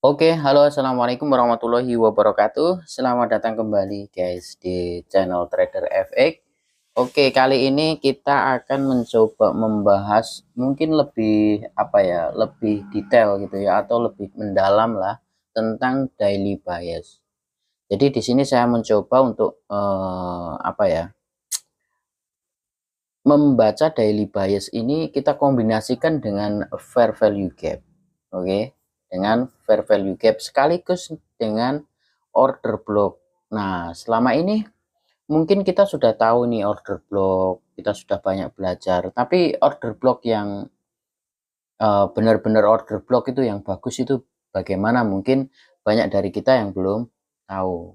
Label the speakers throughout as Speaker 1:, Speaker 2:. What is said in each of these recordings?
Speaker 1: Oke, halo, assalamualaikum warahmatullahi wabarakatuh. Selamat datang kembali, guys, di channel Trader FX. Oke, kali ini kita akan mencoba membahas mungkin lebih apa ya, lebih detail gitu ya, atau lebih mendalam lah tentang daily bias. Jadi di sini saya mencoba untuk apa ya, membaca daily bias ini kita kombinasikan dengan fair value gap. Oke, dengan fair value gap sekaligus dengan order block. Nah, selama ini mungkin kita sudah tahu nih order block, kita sudah banyak belajar, tapi order block yang benar-benar order block itu yang bagus itu bagaimana? Mungkin banyak dari kita yang belum tahu.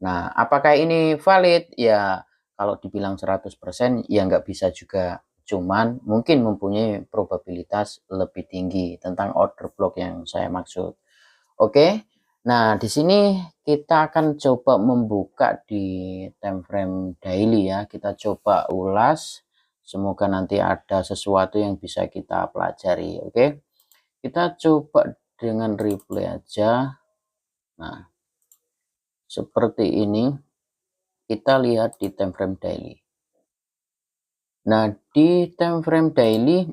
Speaker 1: Nah, apakah ini valid? Ya, kalau dibilang 100% ya nggak bisa juga. Cuman mungkin mempunyai probabilitas lebih tinggi tentang order block yang saya maksud. Oke. Nah, di sini kita akan coba membuka di time frame daily ya. Kita coba ulas. Semoga nanti ada sesuatu yang bisa kita pelajari. Oke. Kita coba dengan replay aja. Nah, seperti ini. Kita lihat di time frame daily. Nah, di time frame daily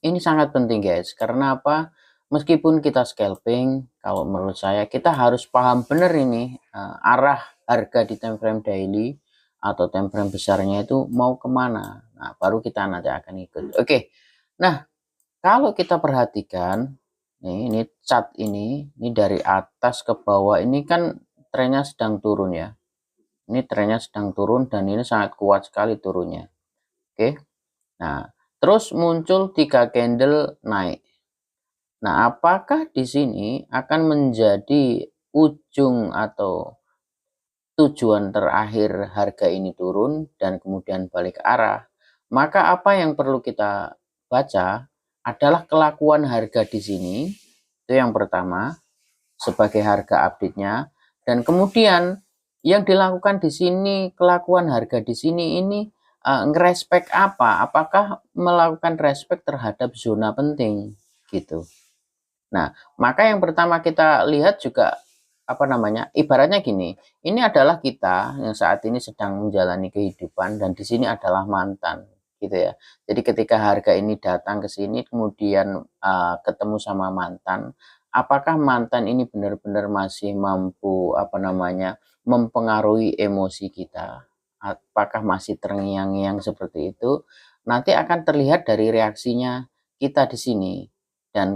Speaker 1: ini sangat penting, guys. Karena apa? Meskipun kita scalping, kalau menurut saya kita harus paham benar ini arah harga di time frame daily atau time frame besarnya itu mau kemana. Nah, baru kita nanti akan ikut. Oke. Nah, kalau kita perhatikan, ini chart ini dari atas ke bawah ini kan trennya sedang turun ya. Ini trennya sedang turun dan ini sangat kuat sekali turunnya. Oke. Nah, terus muncul 3 candle naik. Nah, apakah di sini akan menjadi ujung atau tujuan terakhir harga ini turun dan kemudian balik arah? Maka apa yang perlu kita baca adalah kelakuan harga di sini. Itu yang pertama sebagai harga update-nya, dan kemudian yang dilakukan di sini, kelakuan harga di sini ini ngerespek apa? Apakah melakukan respect terhadap zona penting gitu. Nah, maka yang pertama kita lihat juga apa namanya? Ibaratnya gini, ini adalah kita yang saat ini sedang menjalani kehidupan dan di sini adalah mantan gitu ya. Jadi ketika harga ini datang ke sini kemudian ketemu sama mantan, apakah mantan ini benar-benar masih mampu apa namanya? Mempengaruhi emosi kita? Apakah masih terngiang-ngiang seperti itu? Nanti akan terlihat dari reaksinya kita di sini. Dan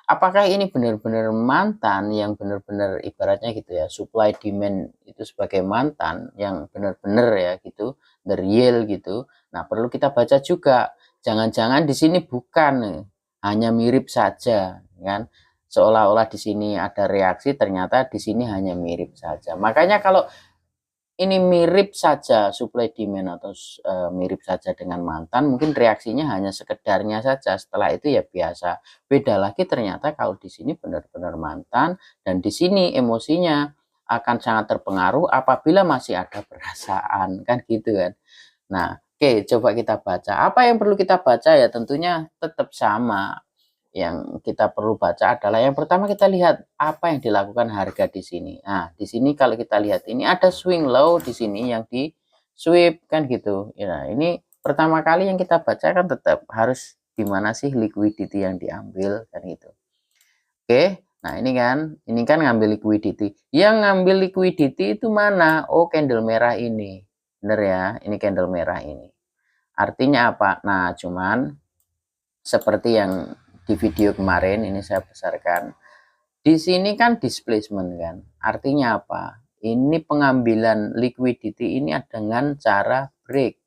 Speaker 1: apakah ini benar-benar mantan yang benar-benar ibaratnya gitu ya, supply demand itu sebagai mantan yang benar-benar ya gitu, the real gitu. Nah, perlu kita baca juga. Jangan-jangan di sini bukan hanya mirip saja, kan? Seolah-olah di sini ada reaksi, ternyata di sini hanya mirip saja. Makanya kalau ini mirip saja supply demand atau mirip saja dengan mantan, mungkin reaksinya hanya sekedarnya saja. Setelah itu ya biasa. Beda lagi ternyata kalau di sini benar-benar mantan dan di sini emosinya akan sangat terpengaruh apabila masih ada perasaan, kan gitu kan. Nah, oke, coba kita baca. Apa yang perlu kita baca ya tentunya tetap sama. Yang kita perlu baca adalah yang pertama kita lihat apa yang dilakukan harga di sini. Nah, di sini kalau kita lihat ini ada swing low di sini yang di sweep kan gitu. Ya, ini pertama kali yang kita baca kan tetap harus di mana sih liquidity yang diambil kan gitu. Oke. Nah, ini kan ngambil liquidity. Yang ngambil liquidity itu mana? Oh, candle merah ini. Bener ya, ini candle merah ini. Artinya apa? Nah, cuman seperti yang di video kemarin ini saya besarkan. Di sini kan displacement kan. Artinya apa? Ini pengambilan liquidity ini dengan cara break.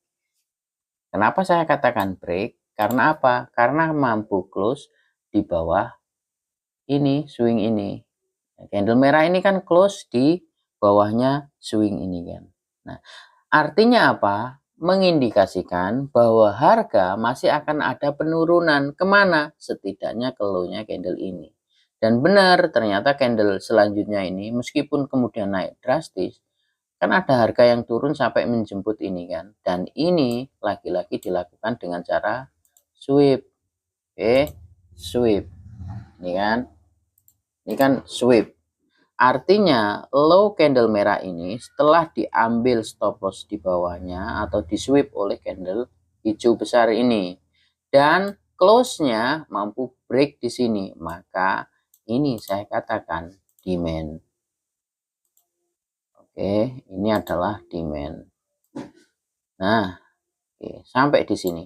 Speaker 1: Kenapa saya katakan break? Karena apa? Karena mampu close di bawah ini, swing ini. Candle merah ini kan close di bawahnya swing ini kan. Nah, artinya apa? Mengindikasikan bahwa harga masih akan ada penurunan kemana? Setidaknya ke low-nya candle ini. Dan benar, ternyata candle selanjutnya ini meskipun kemudian naik drastis, kan ada harga yang turun sampai menjemput ini kan. Dan ini lagi-lagi dilakukan dengan cara sweep. Oke, sweep. Ini kan. Ini kan sweep. Artinya low candle merah ini setelah diambil stop loss di bawahnya atau di sweep oleh candle hijau besar ini dan close-nya mampu break di sini, maka ini saya katakan demand. Oke, ini adalah demand. Nah, oke, sampai di sini.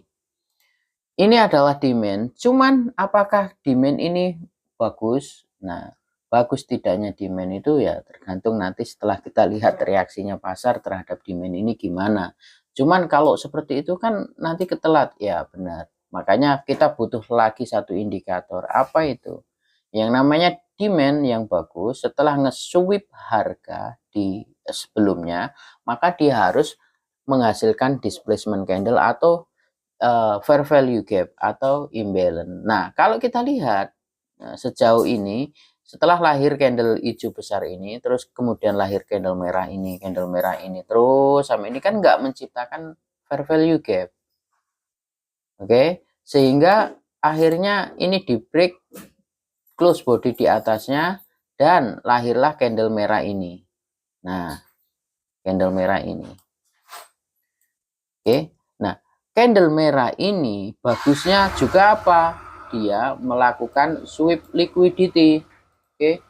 Speaker 1: Ini adalah demand, cuman apakah demand ini bagus? Nah, bagus tidaknya demand itu ya tergantung nanti setelah kita lihat reaksinya pasar terhadap demand ini gimana. Cuman kalau seperti itu kan nanti ketelat, ya benar. Makanya kita butuh lagi satu indikator. Apa itu? Yang namanya demand yang bagus setelah nge-sweep harga di sebelumnya, maka dia harus menghasilkan displacement candle atau fair value gap atau imbalance. Nah, kalau kita lihat sejauh ini setelah lahir candle hijau besar ini, terus kemudian lahir candle merah ini, terus sampai ini kan nggak menciptakan fair value gap. Oke, sehingga akhirnya ini di break close body di atasnya dan lahirlah candle merah ini. Nah, candle merah ini. Oke. Nah, candle merah ini bagusnya juga apa? Dia melakukan sweep liquidity. Oke.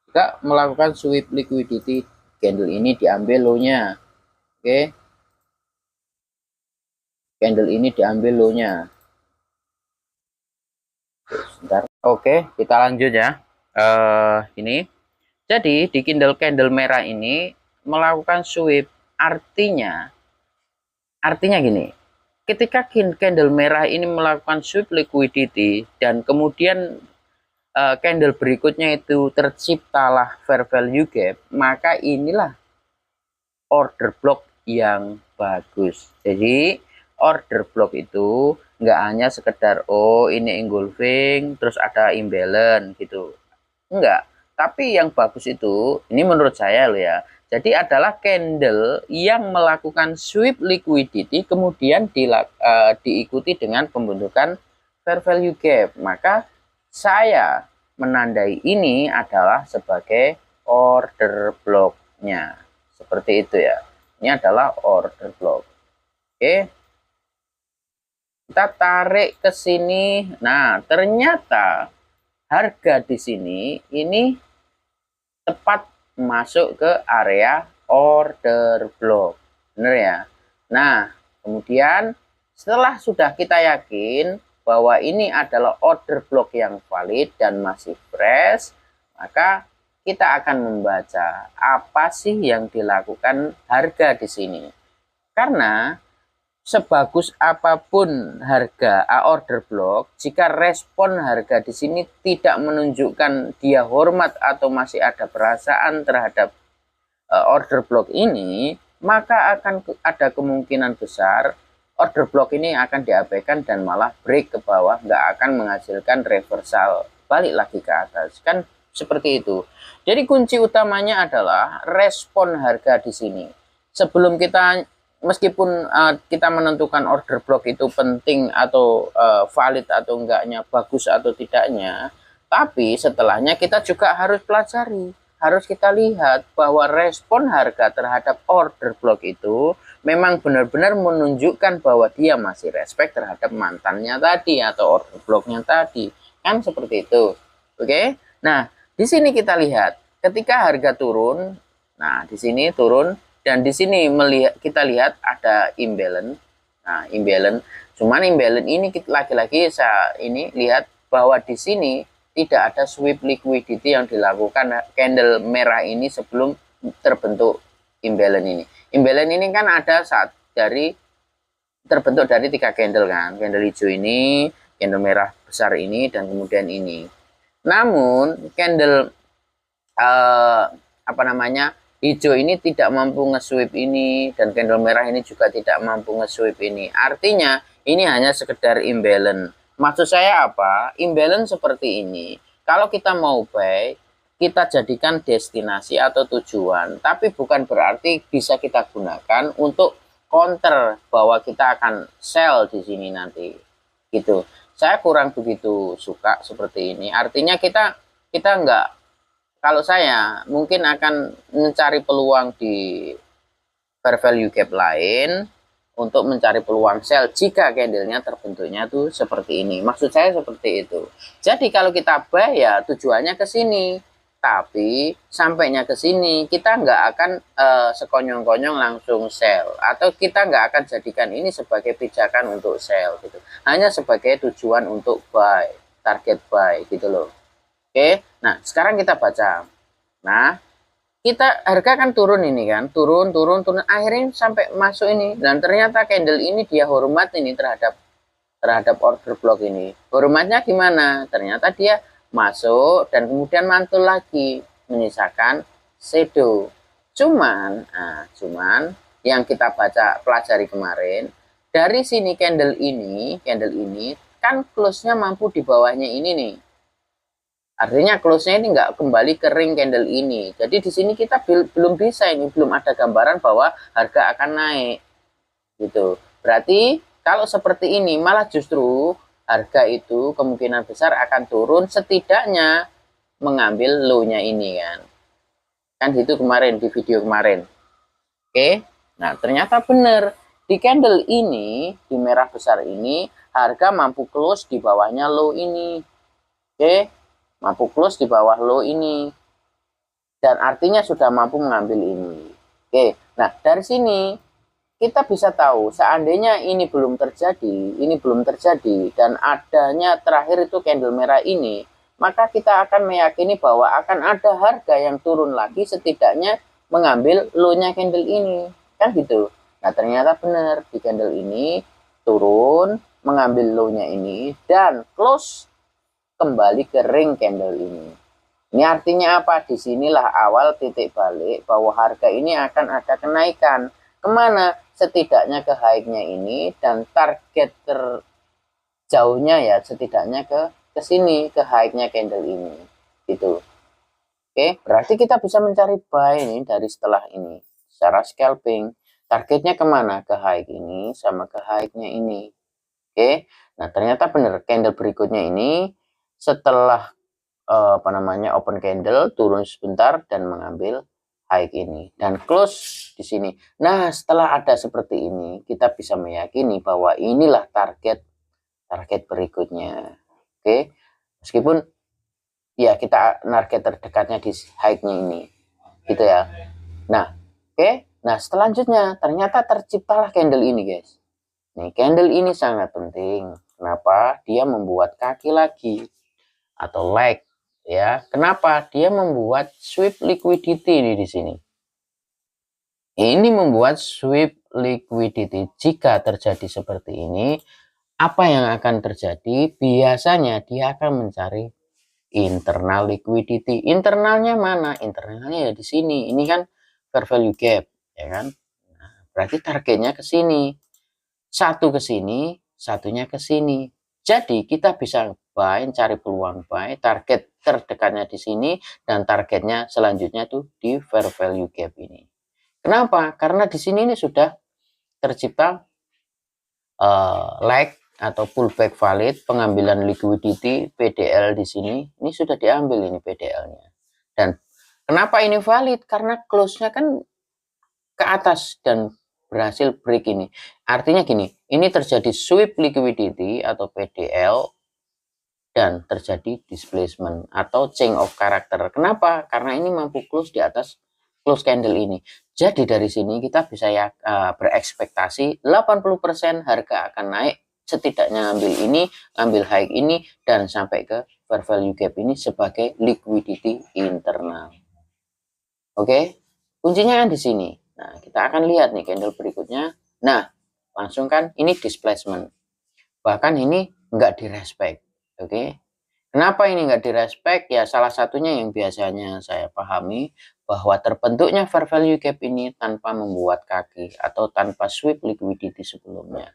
Speaker 1: Juga melakukan sweep liquidity. Candle ini diambil low-nya. Oke. Candle ini diambil low-nya. Sebentar. Oke, kita lanjut ya. Ini. Jadi di candle merah ini melakukan sweep, artinya gini. Ketika candle merah ini melakukan sweep liquidity dan kemudian candle berikutnya itu terciptalah fair value gap, maka inilah order block yang bagus. Jadi order block itu nggak hanya sekedar oh ini engulfing terus ada imbalance gitu, enggak. Tapi yang bagus itu, ini menurut saya loh ya, jadi adalah candle yang melakukan sweep liquidity kemudian diikuti dengan pembentukan fair value gap. Maka saya menandai ini adalah sebagai order blocknya. Seperti itu ya. Ini adalah order block. Oke. Kita tarik ke sini. Nah, ternyata harga di sini ini tepat masuk ke area order block. Benar ya? Nah, kemudian setelah sudah kita yakin bahwa ini adalah order block yang valid dan masih fresh, maka kita akan membaca apa sih yang dilakukan harga di sini. Karena sebagus apapun harga order block, jika respon harga di sini tidak menunjukkan dia hormat atau masih ada perasaan terhadap order block ini, maka akan ada kemungkinan besar order block ini akan diabaikan dan malah break ke bawah, nggak akan menghasilkan reversal balik lagi ke atas. Kan seperti itu. Jadi kunci utamanya adalah respon harga di sini. Sebelum kita meskipun kita menentukan order block itu penting atau valid atau enggaknya, bagus atau tidaknya, tapi setelahnya kita juga harus pelajari, harus kita lihat bahwa respon harga terhadap order block itu memang benar-benar menunjukkan bahwa dia masih respect terhadap mantannya tadi atau order blocknya tadi, kan seperti itu. Oke, nah di sini kita lihat ketika harga turun, nah di sini turun. Dan di sini kita lihat ada imbalance. Nah, imbalance. Cuman imbalance ini lagi-lagi saya ini lihat bahwa di sini tidak ada sweep liquidity yang dilakukan candle merah ini sebelum terbentuk imbalance ini. Imbalance ini kan ada saat terbentuk dari 3 candle kan. Candle hijau ini, candle merah besar ini, dan kemudian ini. Namun candle hijau ini tidak mampu nge-sweep ini dan candle merah ini juga tidak mampu nge-sweep ini. Artinya ini hanya sekedar imbalance. Maksud saya apa? Imbalance seperti ini. Kalau kita mau buy, kita jadikan destinasi atau tujuan. Tapi bukan berarti bisa kita gunakan untuk counter bahwa kita akan sell di sini nanti. Gitu. Saya kurang begitu suka seperti ini. Artinya kita nggak kalau saya mungkin akan mencari peluang di fair value gap lain untuk mencari peluang sell jika candlenya terbentuknya tuh seperti ini. Maksud saya seperti itu. Jadi kalau kita buy ya tujuannya ke sini. Tapi sampainya ke sini kita nggak akan sekonyong-konyong langsung sell, atau kita nggak akan jadikan ini sebagai pijakan untuk sell gitu. Hanya sebagai tujuan untuk buy, target buy gitu loh. Oke, nah sekarang kita baca. Nah, kita harga kan turun ini kan, turun akhirnya sampai masuk ini, dan ternyata candle ini dia hormat ini terhadap order block ini. Hormatnya gimana? Ternyata dia masuk dan kemudian mantul lagi menyisakan shadow. Cuman yang kita baca pelajari kemarin, dari sini candle ini kan close-nya mampu di bawahnya ini nih. Artinya close-nya ini nggak kembali ke ring candle ini. Jadi di sini kita belum bisa ini, belum ada gambaran bahwa harga akan naik. Gitu. Berarti kalau seperti ini malah justru harga itu kemungkinan besar akan turun, setidaknya mengambil low-nya ini kan. Kan itu kemarin di video kemarin. Oke. Nah, ternyata benar. Di candle ini, di merah besar ini, harga mampu close di bawahnya low ini. Oke. Mampu close di bawah low ini, dan artinya sudah mampu mengambil ini. Oke, nah dari sini kita bisa tahu seandainya ini belum terjadi dan adanya terakhir itu candle merah ini, maka kita akan meyakini bahwa akan ada harga yang turun lagi setidaknya mengambil low-nya candle ini, kan gitu. Nah ternyata benar, di candle ini turun mengambil low-nya ini dan close kembali ke ring candle ini. Ini artinya apa? Disinilah awal titik balik bahwa harga ini akan ada kenaikan. Kemana? Setidaknya ke high-nya ini, dan target terjauhnya ya setidaknya ke sini, ke high-nya candle ini. Gitu. Oke, berarti kita bisa mencari buy ini dari setelah ini. Secara scalping, targetnya kemana? Ke high ini sama ke high-nya ini. Oke, nah ternyata benar candle berikutnya ini setelah open candle turun sebentar dan mengambil high ini dan close di sini. Nah, setelah ada seperti ini, kita bisa meyakini bahwa inilah target berikutnya. Oke. Meskipun ya kita target terdekatnya di high-nya ini. Gitu ya. Nah, oke. Nah, selanjutnya ternyata terciptalah candle ini, guys. Nih, candle ini sangat penting. Kenapa? Dia membuat kaki lagi atau leg. Ya, kenapa? Dia membuat sweep liquidity ini di sini. Ini membuat sweep liquidity. Jika terjadi seperti ini, apa yang akan terjadi? Biasanya dia akan mencari internal liquidity. Internalnya mana? Internalnya ya di sini. Ini kan fair value gap, ya kan? Nah, berarti targetnya ke sini. Satu ke sini, satunya ke sini. Jadi kita bisa buy, cari peluang buy, target terdekatnya di sini, dan targetnya selanjutnya tuh di fair value gap ini. Kenapa? Karena di sini ini sudah tercipta lag atau pullback valid, pengambilan liquidity PDL di sini. Ini sudah diambil ini PDL-nya. Dan kenapa ini valid? Karena close-nya kan ke atas dan berhasil break ini. Artinya gini, ini terjadi sweep liquidity atau PDL dan terjadi displacement atau change of character. Kenapa? Karena ini mampu close di atas close candle ini. Jadi dari sini kita bisa ya berekspektasi 80% harga akan naik, setidaknya ngambil ini, ngambil high ini, dan sampai ke fair value gap ini sebagai liquidity internal. Oke, kuncinya kan di sini. Nah, kita akan lihat nih candle berikutnya. Nah, langsung kan ini displacement. Bahkan ini nggak direspek. Oke. Kenapa ini nggak direspek? Ya salah satunya yang biasanya saya pahami bahwa terbentuknya fair value gap ini tanpa membuat kaki atau tanpa sweep liquidity sebelumnya.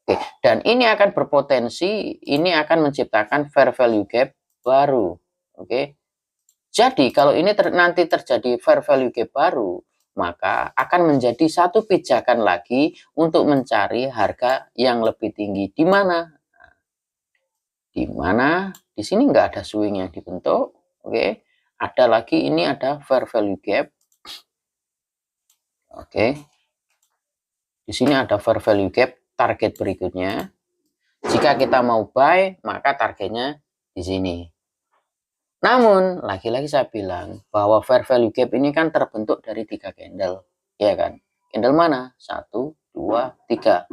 Speaker 1: Oke, dan ini akan berpotensi, ini akan menciptakan fair value gap baru. Oke. Jadi kalau ini nanti terjadi fair value gap baru, maka akan menjadi satu pijakan lagi untuk mencari harga yang lebih tinggi. Di mana? Di mana di sini nggak ada swing yang dibentuk, oke? Ada lagi, ini ada fair value gap. Oke. Di sini ada fair value gap target berikutnya. Jika kita mau buy, maka targetnya di sini. Namun, lagi-lagi saya bilang bahwa fair value gap ini kan terbentuk dari 3 candle, ya kan? Candle mana? 1, 2, 3.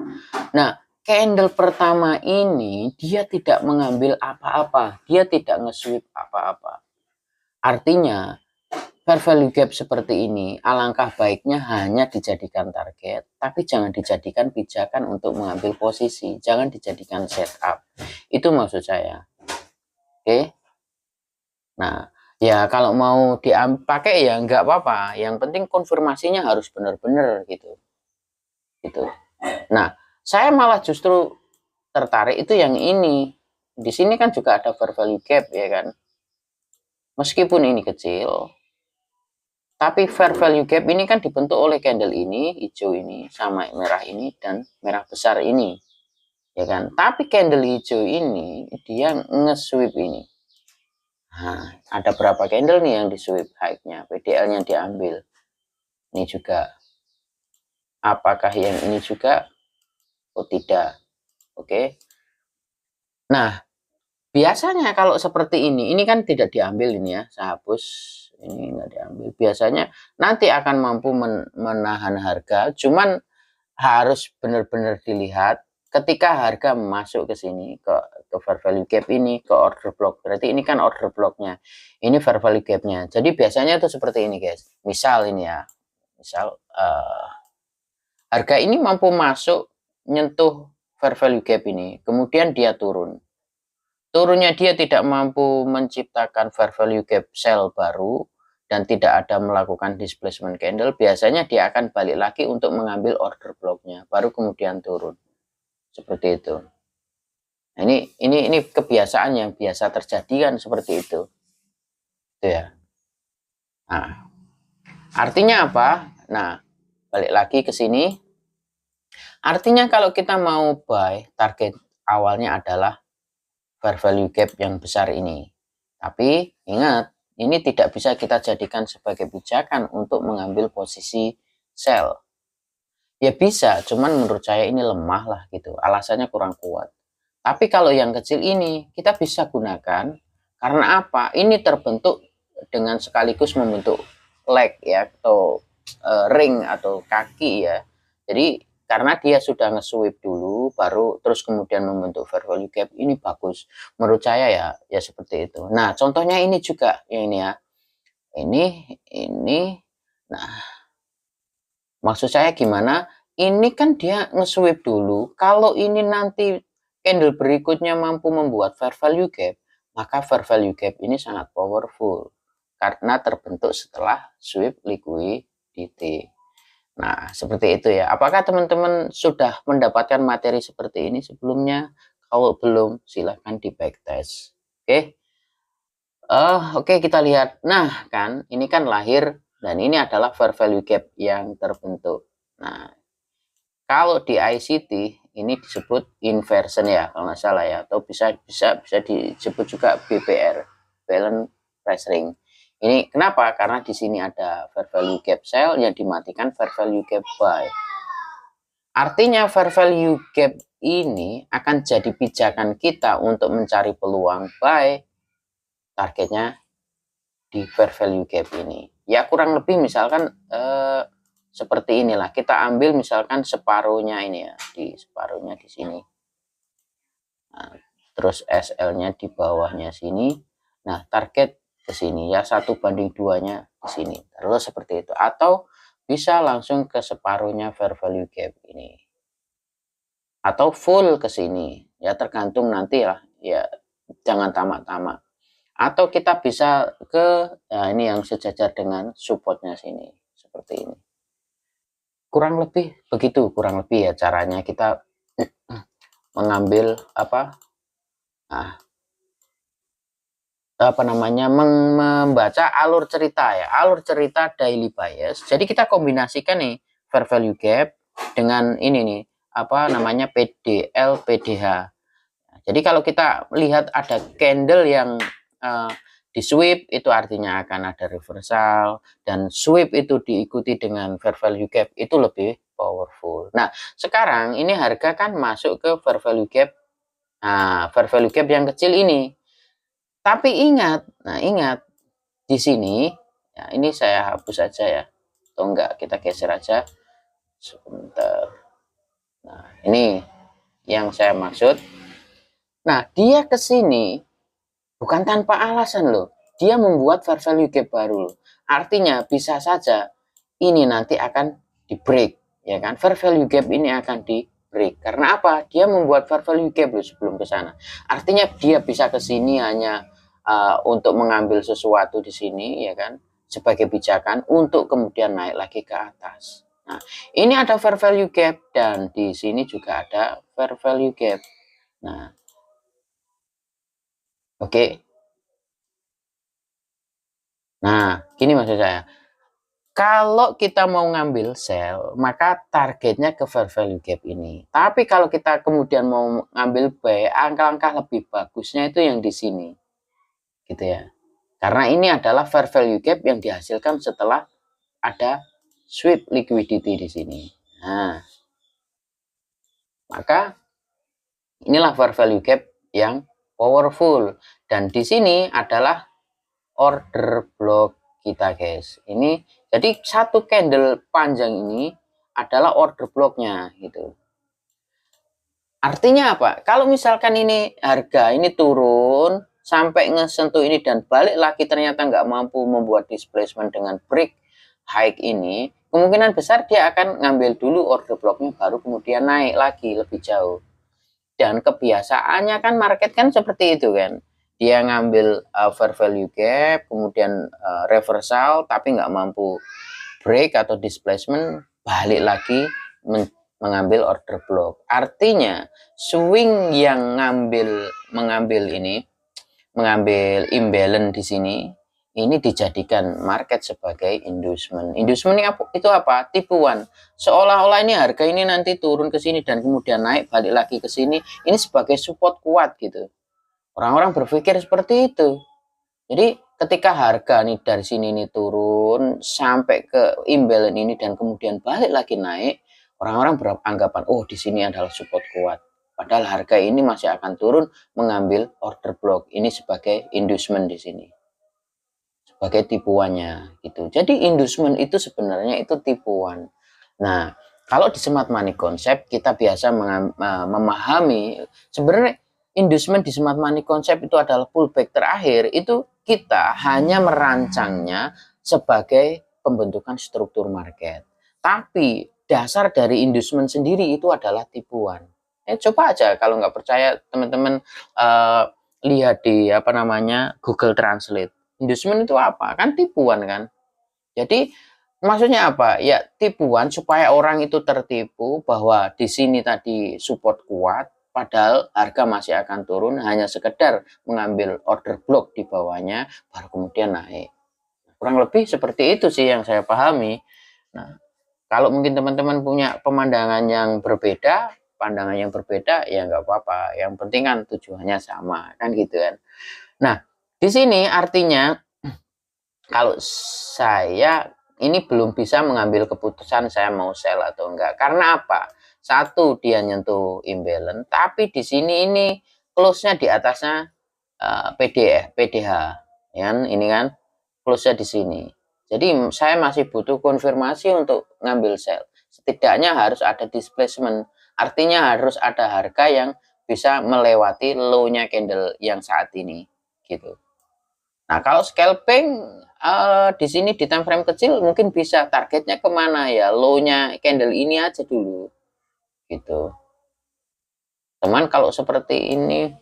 Speaker 1: Nah, candle pertama ini dia tidak mengambil apa-apa, dia tidak nge-sweep apa-apa. Artinya, fair value gap seperti ini, alangkah baiknya hanya dijadikan target, tapi jangan dijadikan pijakan untuk mengambil posisi, jangan dijadikan setup. Itu maksud saya. Oke. Nah, ya kalau mau dipakai ya nggak apa-apa. Yang penting konfirmasinya harus benar-benar gitu. Gitu. Nah, saya malah justru tertarik itu yang ini. Di sini kan juga ada fair value gap ya kan. Meskipun ini kecil, tapi fair value gap ini kan dibentuk oleh candle ini, hijau ini, sama merah ini, dan merah besar ini. Ya kan? Tapi candle hijau ini, dia nge-sweep ini. Nah, ada berapa candle nih yang di sweep high-nya, PDL-nya diambil. Ini juga. Apakah yang ini juga? Oh, tidak. Oke. Nah, biasanya kalau seperti ini kan tidak diambil ini ya, saya hapus. Ini nggak diambil. Biasanya nanti akan mampu menahan harga, cuman harus benar-benar dilihat ketika harga masuk ke sini, ke fair value gap ini, ke order block. Berarti ini kan order blocknya, ini fair value gapnya. Jadi biasanya itu seperti ini guys. Misal ini ya, misal harga ini mampu masuk nyentuh fair value gap ini, kemudian dia turun. Turunnya dia tidak mampu menciptakan fair value gap sell baru dan tidak ada melakukan displacement candle, biasanya dia akan balik lagi untuk mengambil order blocknya, baru kemudian turun. Seperti itu. Nah, ini kebiasaan yang biasa terjadi kan seperti itu. Itu ya. Nah, artinya apa? Nah, balik lagi ke sini. Artinya kalau kita mau buy, target awalnya adalah fair value gap yang besar ini. Tapi ingat, ini tidak bisa kita jadikan sebagai pijakan untuk mengambil posisi sell. Ya bisa, cuman menurut saya ini lemah lah gitu. Alasannya kurang kuat. Tapi kalau yang kecil ini kita bisa gunakan karena apa? Ini terbentuk dengan sekaligus membentuk leg ya atau ring atau kaki ya. Jadi karena dia sudah nge-sweep dulu baru terus kemudian membentuk fair value gap, ini bagus. Menurut saya ya seperti itu. Nah, contohnya ini juga yang ini ya. Ini nah, maksud saya gimana? Ini kan dia nge-sweep dulu. Kalau ini nanti candle berikutnya mampu membuat fair value gap, maka fair value gap ini sangat powerful karena terbentuk setelah sweep liquidity. Nah, seperti itu ya. Apakah teman-teman sudah mendapatkan materi seperti ini sebelumnya? Kalau belum, silahkan di backtest. Oke. Oke, kita lihat. Nah, kan ini kan lahir dan ini adalah fair value gap yang terbentuk. Nah, kalau di ICT ini disebut inversion ya, kalau nggak salah ya, atau bisa disebut juga BPR, balance price ring. Ini kenapa? Karena di sini ada fair value gap sell yang dimatikan fair value gap buy. Artinya fair value gap ini akan jadi pijakan kita untuk mencari peluang buy, targetnya di fair value gap ini. Ya kurang lebih misalkan seperti inilah, kita ambil misalkan separuhnya ini ya, di separuhnya di sini. Nah, terus SL-nya di bawahnya sini. Nah, target ke sini ya, 1/2-nya di sini. Terus seperti itu. Atau bisa langsung ke separuhnya fair value gap ini. Atau full ke sini. Ya tergantung nanti lah. Ya jangan tamak-tamak. Atau kita bisa ke, nah ini yang sejajar dengan supportnya sini. Seperti ini. Kurang lebih begitu, kurang lebih ya caranya kita mengambil membaca alur cerita ya, alur cerita daily bias. Jadi kita kombinasikan nih fair value gap dengan ini nih PDL PDH. Jadi kalau kita lihat ada candle yang di sweep itu artinya akan ada reversal, dan sweep itu diikuti dengan fair value gap itu lebih powerful. Nah, sekarang ini harga kan masuk ke fair value gap. Nah, fair value gap yang kecil ini. Tapi ingat, ingat di sini, ya ini saya hapus aja ya. Atau enggak, kita geser aja. Sebentar. Nah, ini yang saya maksud. Nah, dia ke sini bukan tanpa alasan loh. Dia membuat fair value gap baru loh. Artinya bisa saja ini nanti akan di break, ya kan? Fair value gap ini akan di break. Karena apa? Dia membuat fair value gap loh sebelum ke sana. Artinya dia bisa ke sini hanya untuk mengambil sesuatu di sini, ya kan? Sebagai pijakan untuk kemudian naik lagi ke atas. Nah, ini ada fair value gap dan di sini juga ada fair value gap. Nah, oke. Nah, gini maksud saya. Kalau kita mau ngambil sell, maka targetnya ke fair value gap ini. Tapi kalau kita kemudian mau ngambil buy, angka-angka lebih bagusnya itu yang di sini. Gitu ya. Karena ini adalah fair value gap yang dihasilkan setelah ada sweep liquidity di sini. Nah, maka inilah fair value gap yang powerful. Dan di sini adalah order block kita, guys. Ini jadi satu candle panjang ini adalah order blocknya gitu. Artinya apa? Kalau misalkan ini harga ini turun sampai ngesentuh ini dan balik lagi ternyata nggak mampu membuat displacement dengan break high ini, kemungkinan besar dia akan ngambil dulu order blocknya baru kemudian naik lagi lebih jauh. Dan kebiasaannya kan market kan seperti itu kan. Dia ngambil fair value gap, kemudian reversal tapi nggak mampu break atau displacement, balik lagi mengambil order block. Artinya swing yang mengambil imbalance di sini ini dijadikan market sebagai inducement. Inducement itu apa? Tipuan. Seolah-olah ini harga ini nanti turun ke sini dan kemudian naik balik lagi ke sini. Ini sebagai support kuat gitu. Orang-orang berpikir seperti itu. Jadi ketika harga nih dari sini nih turun sampai ke imbalance ini dan kemudian balik lagi naik, orang-orang beranggapan oh di sini adalah support kuat. Padahal harga ini masih akan turun mengambil order block. Ini sebagai inducement di sini. Sebagai tipuannya gitu. Jadi inducement itu sebenarnya itu tipuan. Nah, kalau di smart money concept kita biasa memahami sebenarnya inducement di smart money concept itu adalah pullback terakhir, itu kita hanya merancangnya sebagai pembentukan struktur market. Tapi dasar dari inducement sendiri itu adalah tipuan. Coba aja kalau nggak percaya teman-teman lihat di Google Translate. Inducement itu apa? Kan tipuan kan. Jadi maksudnya apa? Ya tipuan supaya orang itu tertipu bahwa di sini tadi support kuat, padahal harga masih akan turun, hanya sekedar mengambil order block di bawahnya, baru kemudian naik. Kurang lebih seperti itu sih yang saya pahami. Nah, kalau mungkin teman-teman punya pandangan yang berbeda, ya nggak apa-apa. Yang penting kan tujuannya sama, kan gitu kan. Nah, di sini artinya kalau saya ini belum bisa mengambil keputusan saya mau sell atau enggak. Karena apa? Satu, dia nyentuh imbalance, tapi di sini ini close-nya di atasnya PDH, ya kan? Ini kan close-nya di sini. Jadi saya masih butuh konfirmasi untuk ngambil sell. Setidaknya harus ada displacement. Artinya harus ada harga yang bisa melewati low-nya candle yang saat ini, gitu. Nah, kalau scalping di sini di time frame kecil mungkin bisa targetnya kemana ya? Low-nya candle ini aja dulu, gitu. Teman kalau seperti ini,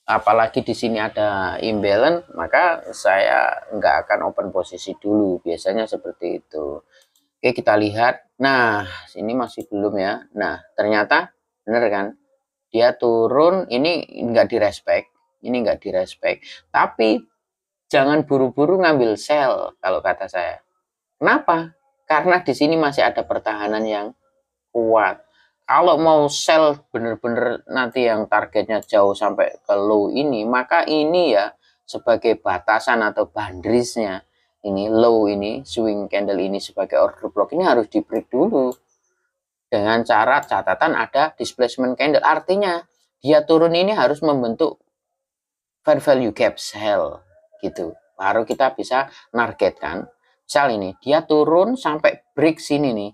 Speaker 1: apalagi di sini ada imbalance, maka saya nggak akan open posisi dulu. Biasanya seperti itu. Oke, kita lihat. Nah, sini masih belum ya. Nah, ternyata bener kan? Dia turun, ini nggak direspek. Ini nggak direspek. Tapi jangan buru-buru ngambil sell kalau kata saya. Kenapa? Karena di sini masih ada pertahanan yang kuat. Kalau mau sell bener-bener nanti yang targetnya jauh sampai ke low ini, maka ini ya sebagai batasan atau boundariesnya, ini low ini, swing candle ini sebagai order block ini harus di break dulu. Dengan cara catatan ada displacement candle. Artinya dia turun ini harus membentuk fair value gap sell gitu. Baru kita bisa nargetkan. Misal ini dia turun sampai break sini nih.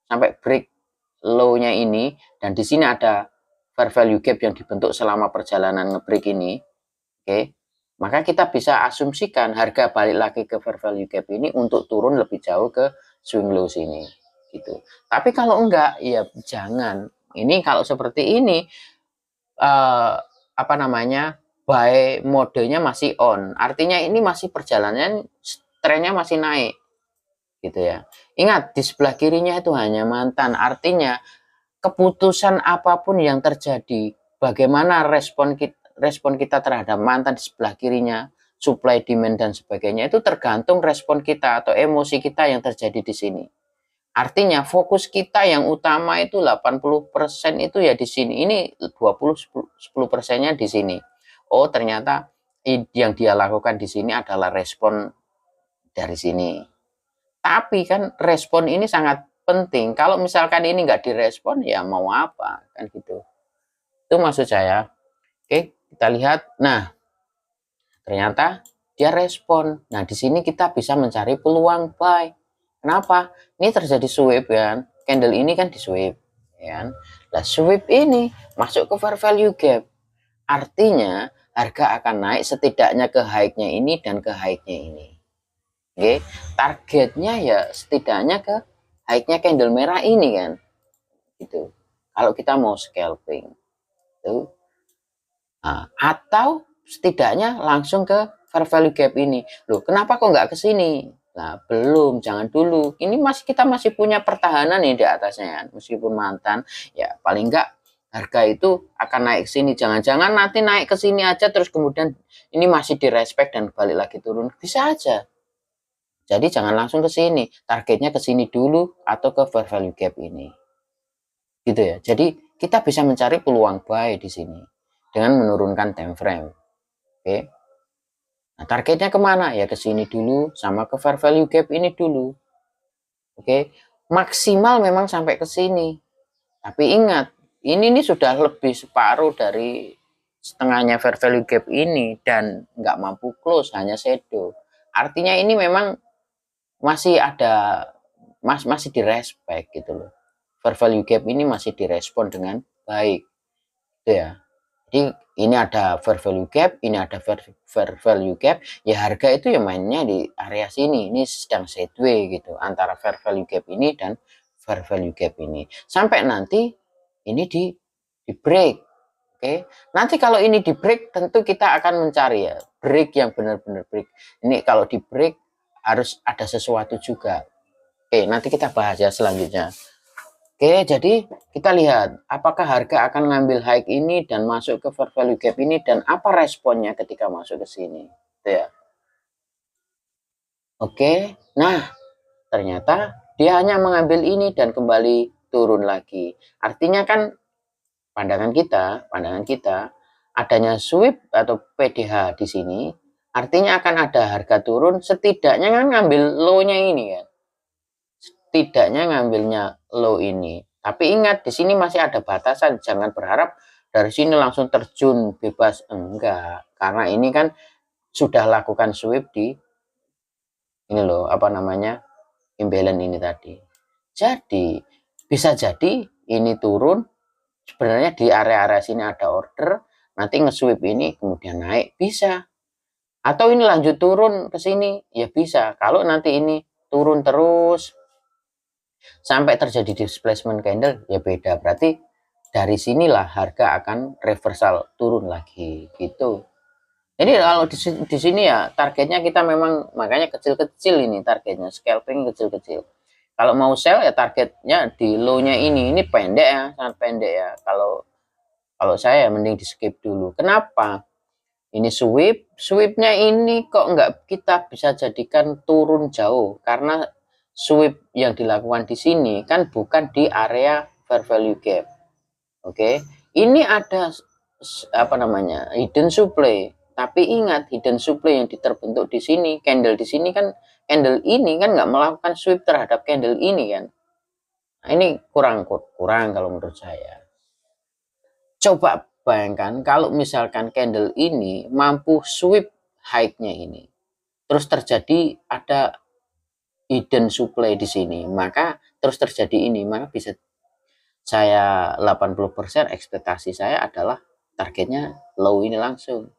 Speaker 1: Sampai break low-nya ini, dan di sini ada fair value gap yang dibentuk selama perjalanan ngebreak ini. Oke. Maka kita bisa asumsikan harga balik lagi ke fair value gap ini untuk turun lebih jauh ke swing low sini gitu. Tapi kalau enggak, ya jangan. Ini kalau seperti ini apa namanya? Buy modenya masih on. Artinya ini masih perjalanan, trennya masih naik gitu ya. Ingat, di sebelah kirinya itu hanya mantan. Artinya keputusan apapun yang terjadi, bagaimana respon kita terhadap mantan di sebelah kirinya, supply, demand, dan sebagainya, itu tergantung respon kita atau emosi kita yang terjadi di sini. Artinya fokus kita yang utama itu 80% itu ya di sini. Ini 10%-nya di sini. Oh, ternyata yang dia lakukan di sini adalah respon dari sini. Tapi kan respon ini sangat penting. Kalau misalkan ini nggak direspon, ya mau apa kan gitu. Itu maksud saya. Oke, kita lihat. Nah, ternyata dia respon. Nah, di sini kita bisa mencari peluang buy. Kenapa? Ini terjadi sweep kan. Candle ini kan di sweep. Ya. Nah, sweep ini masuk ke fair value gap. Artinya harga akan naik setidaknya ke high-nya ini dan ke high-nya ini. Oke, targetnya ya setidaknya ke high-nya candle merah ini kan. Gitu. Kalau kita mau scalping. Tuh. Nah, atau setidaknya langsung ke fair value gap ini. Loh, kenapa kok nggak ke sini? Nah, belum, jangan dulu. Ini kita masih punya pertahanan nih di atasnya kan. Meskipun mantan, ya paling nggak harga itu akan naik ke sini. Jangan-jangan nanti naik ke sini aja terus kemudian ini masih direspek dan balik lagi turun. Bisa aja. Jadi jangan langsung ke sini. Targetnya ke sini dulu atau ke fair value gap ini. Gitu ya. Jadi kita bisa mencari peluang buy di sini dengan menurunkan time frame. Oke. Nah, targetnya kemana? Ya ke sini dulu sama ke fair value gap ini dulu. Oke. Maksimal memang sampai ke sini. Tapi ingat, ini sudah lebih separuh dari setengahnya fair value gap ini dan nggak mampu close, hanya shadow. Artinya ini memang masih ada, masih direspek gitu loh. Fair value gap ini masih direspon dengan baik. Gitu ya. Jadi ini ada fair value gap, ini ada fair value gap, ya harga itu ya mainnya di area sini. Ini sedang sideways gitu antara fair value gap ini dan fair value gap ini. Sampai nanti ini di break. Oke. Nanti kalau ini di break tentu kita akan mencari ya break yang benar-benar break. Ini kalau di break harus ada sesuatu juga. Oke, nanti kita bahas ya selanjutnya. Oke, jadi kita lihat apakah harga akan ngambil high ini dan masuk ke fair value gap ini dan apa responnya ketika masuk ke sini. Gitu ya. Oke, nah ternyata dia hanya mengambil ini dan kembali turun lagi. Artinya kan pandangan kita adanya sweep atau PDH di sini artinya akan ada harga turun setidaknya kan ngambil low-nya ini kan. Setidaknya ngambilnya low ini. Tapi ingat di sini masih ada batasan, jangan berharap dari sini langsung terjun bebas, enggak. Karena ini kan sudah lakukan sweep di ini loh, apa namanya? Imbalance ini tadi. Jadi bisa jadi ini turun sebenarnya di area-area sini ada order, nanti nge-sweep ini kemudian naik bisa. Atau ini lanjut turun ke sini, ya bisa. Kalau nanti ini turun terus sampai terjadi displacement candle, ya beda. Berarti dari sinilah harga akan reversal turun lagi gitu. Jadi kalau di sini ya targetnya kita memang makanya kecil-kecil ini targetnya, scalping kecil-kecil. Kalau mau sell ya targetnya di low-nya ini pendek ya, sangat pendek ya. Kalau saya mending di skip dulu. Kenapa? Ini sweepnya ini kok nggak kita bisa jadikan turun jauh karena sweep yang dilakukan di sini kan bukan di area fair value gap. Oke, ini ada apa namanya hidden supply. Tapi ingat, hidden supply yang terbentuk di sini, candle di sini kan, candle ini kan nggak melakukan sweep terhadap candle ini kan. Nah, ini kurang kalau menurut saya. Coba bayangkan kalau misalkan candle ini mampu sweep high-nya ini, terus terjadi ada hidden supply di sini, maka terus terjadi ini, maka bisa saya 80% ekspektasi saya adalah targetnya low ini langsung.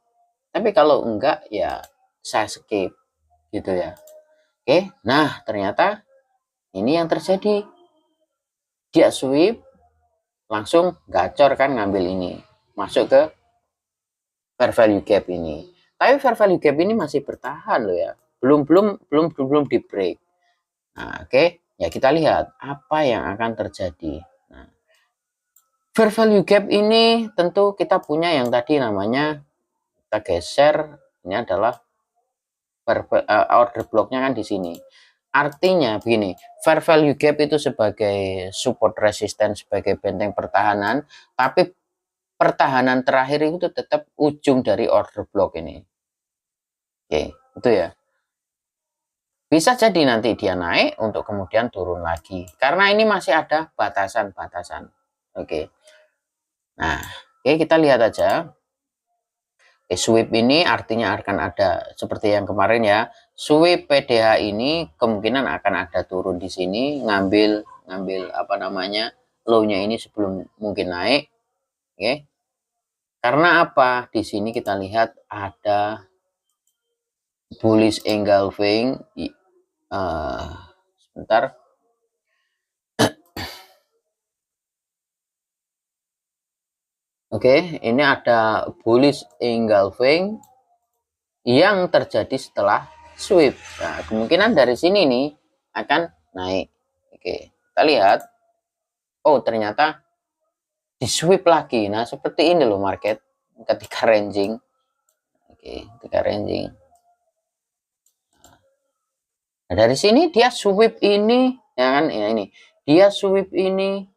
Speaker 1: Tapi kalau enggak ya saya skip gitu ya. Oke, nah ternyata ini yang terjadi. Dia sweep langsung gacor kan ngambil ini. Masuk ke fair value gap ini. Tapi fair value gap ini masih bertahan loh ya. Belum di break. Nah, oke, ya kita lihat apa yang akan terjadi. Nah, fair value gap ini tentu kita punya yang tadi namanya, kita geser, ini adalah order blocknya kan di sini. Artinya begini, fair value gap itu sebagai support resistance, sebagai benteng pertahanan, tapi pertahanan terakhir itu tetap ujung dari order block ini. Oke, itu ya. Bisa jadi nanti dia naik untuk kemudian turun lagi. Karena ini masih ada batasan-batasan. Oke. Nah, oke, kita lihat aja. Sweep ini artinya akan ada seperti yang kemarin ya. Sweep PDH ini kemungkinan akan ada turun di sini, ngambil apa namanya, low-nya ini sebelum mungkin naik. Oke. Karena apa? Di sini kita lihat ada bullish engulfing. Sebentar. Oke, ini ada bullish engulfing yang terjadi setelah sweep. Nah, kemungkinan dari sini nih akan naik. Oke, kita lihat. Oh, ternyata di sweep lagi. Nah, seperti ini loh market ketika ranging. Oke, ketika ranging. Nah, dari sini dia sweep ini, ya kan? Ini. Dia sweep ini.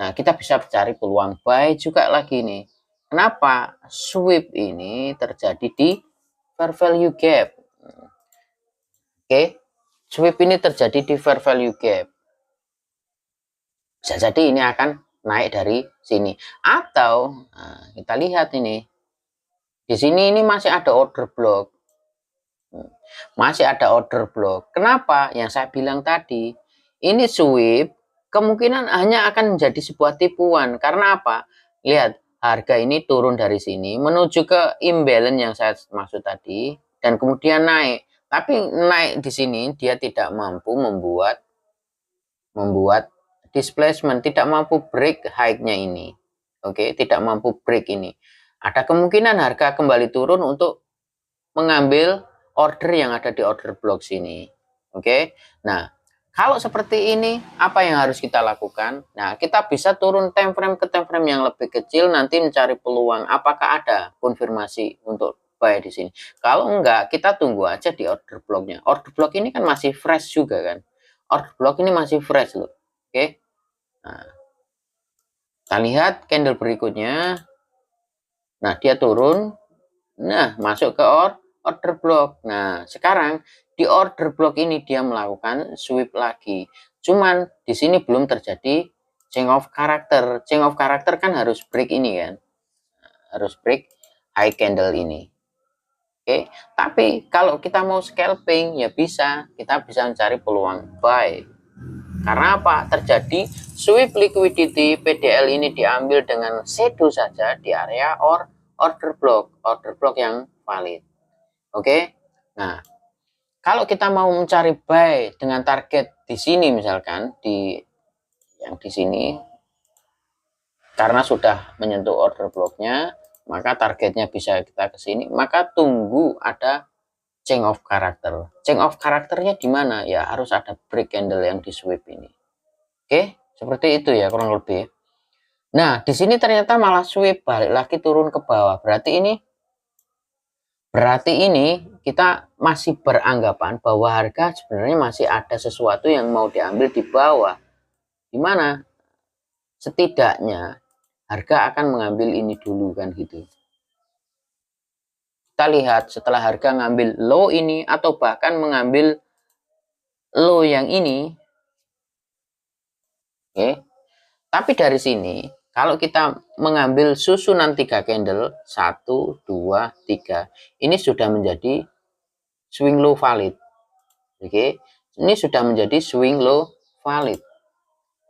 Speaker 1: Nah, kita bisa cari peluang buy juga lagi nih. Kenapa? Sweep ini terjadi di fair value gap. Oke, sweep ini terjadi di fair value gap. Bisa jadi ini akan naik dari sini. Atau nah, kita lihat ini. Di sini ini masih ada order block. Masih ada order block. Kenapa? Yang saya bilang tadi, ini sweep kemungkinan hanya akan menjadi sebuah tipuan. Karena apa? Lihat, harga ini turun dari sini menuju ke imbalance yang saya maksud tadi dan kemudian naik. Tapi naik di sini dia tidak mampu membuat displacement, tidak mampu break high-nya ini. Oke, tidak mampu break ini. Ada kemungkinan harga kembali turun untuk mengambil order yang ada di order block sini. Oke. Nah, kalau seperti ini apa yang harus kita lakukan? Nah, kita bisa turun time frame ke time frame yang lebih kecil, nanti mencari peluang apakah ada konfirmasi untuk buy di sini. Kalau enggak, kita tunggu aja di order blocknya. Order block ini kan masih fresh juga kan. Order block ini masih fresh loh. Oke. Nah, kita lihat candle berikutnya. Nah, dia turun. Nah, masuk ke order block. Nah, sekarang di order block ini dia melakukan sweep lagi. Cuman di sini belum terjadi change of character. Change of character kan harus break ini kan. Harus break high candle ini. Oke, tapi kalau kita mau scalping ya bisa. Kita bisa mencari peluang buy. Karena apa? Terjadi sweep liquidity PDL ini diambil dengan shadow saja di area order block yang valid. Oke. Nah, kalau kita mau mencari buy dengan target di sini misalkan yang di sini karena sudah menyentuh order blocknya, maka targetnya bisa kita ke sini, maka tunggu ada change of character. Change of karakternya di mana? Ya harus ada break candle yang di sweep ini. Oke, seperti itu ya kurang lebih. Nah, di sini ternyata malah sweep balik lagi turun ke bawah. Berarti ini kita masih beranggapan bahwa harga sebenarnya masih ada sesuatu yang mau diambil di bawah. Di mana setidaknya harga akan mengambil ini dulu kan gitu. kita lihat setelah harga ngambil low ini atau bahkan mengambil low yang ini. Oke. Tapi dari sini kalau kita mengambil susunan 3 candle 1 2 3 ini sudah menjadi swing low valid. Oke. Ini sudah menjadi swing low valid.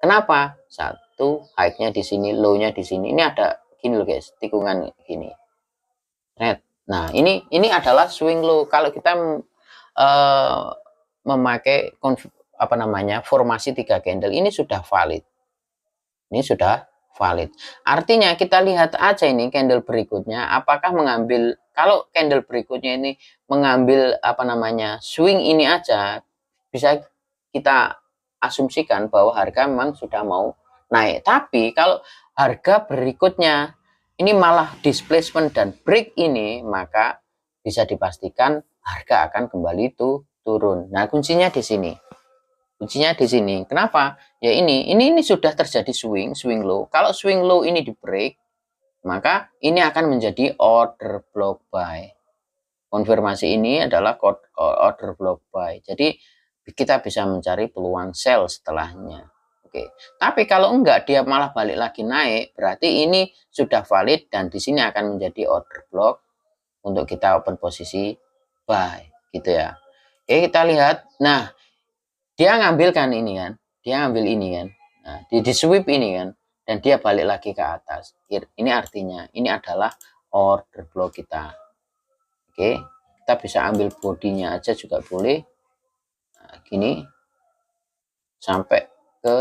Speaker 1: Kenapa? Satu, high-nya di sini, low-nya di sini. Ini ada gini loh guys, tikungan gini. Nah, ini adalah swing low. Kalau kita memakai apa namanya? Formasi 3 candle ini sudah valid. Ini sudah valid. Artinya kita lihat aja ini candle berikutnya apakah mengambil, kalau candle berikutnya ini mengambil apa namanya? Swing ini aja, bisa kita asumsikan bahwa harga memang sudah mau naik. Tapi kalau harga berikutnya ini malah displacement dan break ini, maka bisa dipastikan harga akan kembali turun. Nah, kuncinya di sini. Kuncinya di sini. Kenapa? Ya ini sudah terjadi swing low. Kalau swing low ini di break, maka ini akan menjadi order block buy. Konfirmasi ini adalah order block buy. Jadi kita bisa mencari peluang sell setelahnya. Oke. Tapi kalau enggak dia malah balik lagi naik, berarti ini sudah valid dan di sini akan menjadi order block untuk kita open posisi buy, gitu ya. Oke, kita lihat. Nah, dia ngambil kan ini kan, dia ngambil ini kan, nah di sweep ini kan, dan dia balik lagi ke atas. Ini artinya ini adalah order block kita. Oke, kita bisa ambil bodinya aja juga boleh. Nah, gini sampai ke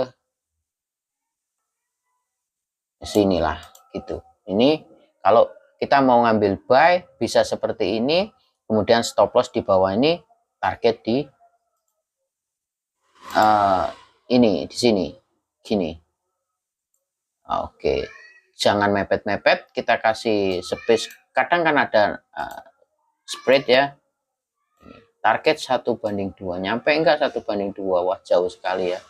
Speaker 1: sinilah gitu. Ini kalau kita mau ngambil buy bisa seperti ini, kemudian stop loss di bawah ini, target di ini di sini gini. Oke, jangan mepet-mepet, kita kasih space. Kadang kan ada spread ya, target 1:2, nyampe enggak 1:2? Wah, jauh sekali ya,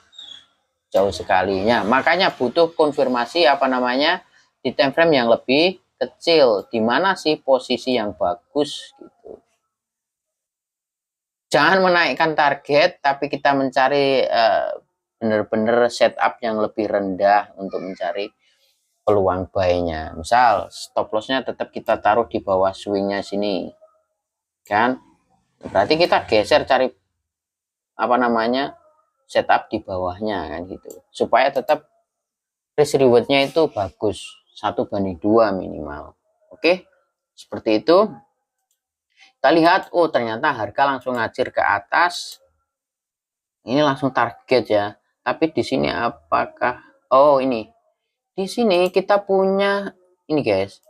Speaker 1: jauh sekalinya. Makanya butuh konfirmasi apa namanya di time frame yang lebih kecil, di mana sih posisi yang bagus gitu. Jangan menaikkan target tapi kita mencari benar-benar setup yang lebih rendah untuk mencari peluang buy-nya. Misal stop loss-nya tetap kita taruh di bawah swing-nya sini, kan? Berarti kita geser cari apa namanya setup di bawahnya kan gitu, supaya tetap risk reward-nya itu bagus, 1:2 minimal. Oke, seperti itu. Kita lihat, oh ternyata harga langsung ngacir ke atas. Ini langsung target ya. Tapi di sini apakah, oh ini di sini kita punya ini guys,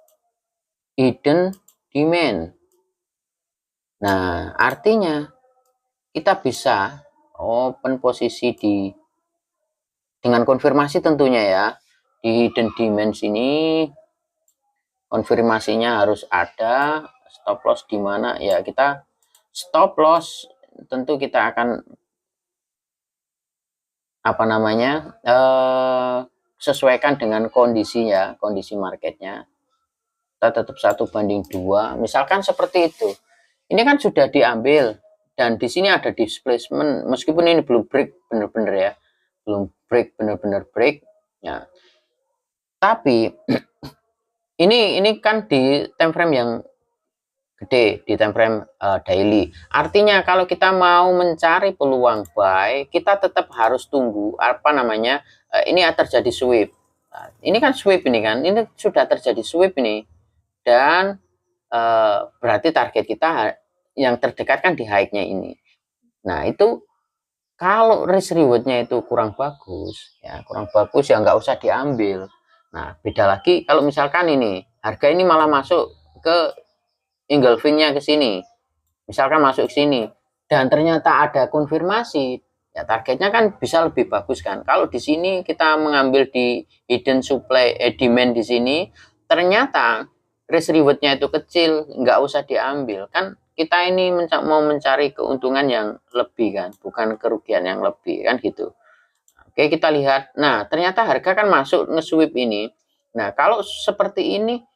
Speaker 1: hidden demand. Nah, artinya kita bisa open posisi dengan konfirmasi tentunya ya. Di hidden demand sini konfirmasinya harus ada. Stop loss di mana ya, kita stop loss tentu kita akan apa namanya sesuaikan dengan kondisinya, kondisi marketnya. Kita tetap 1:2, misalkan seperti itu. Ini kan sudah diambil dan di sini ada displacement, meskipun ini belum break bener-bener ya, belum break bener-bener break ya. Tapi ini kan di time frame yang gede, di time frame daily. Artinya kalau kita mau mencari peluang buy, kita tetap harus tunggu apa namanya ini terjadi sweep. Nah, ini kan sweep ini kan, ini sudah terjadi sweep ini, dan berarti target kita yang terdekat kan di high-nya ini. Nah itu kalau risk reward-nya itu kurang bagus ya, nggak usah diambil. Nah beda lagi kalau misalkan ini harga ini malah masuk ke engulfing-nya ke sini, misalkan masuk ke sini dan ternyata ada konfirmasi ya, targetnya kan bisa lebih bagus kan. Kalau di sini kita mengambil di hidden supply demand di sini, ternyata risk reward-nya itu kecil, nggak usah diambil kan. Kita ini mau mencari keuntungan yang lebih kan, bukan kerugian yang lebih kan gitu. Oke, kita lihat. Nah ternyata harga kan masuk nge-sweep ini. Nah kalau seperti ini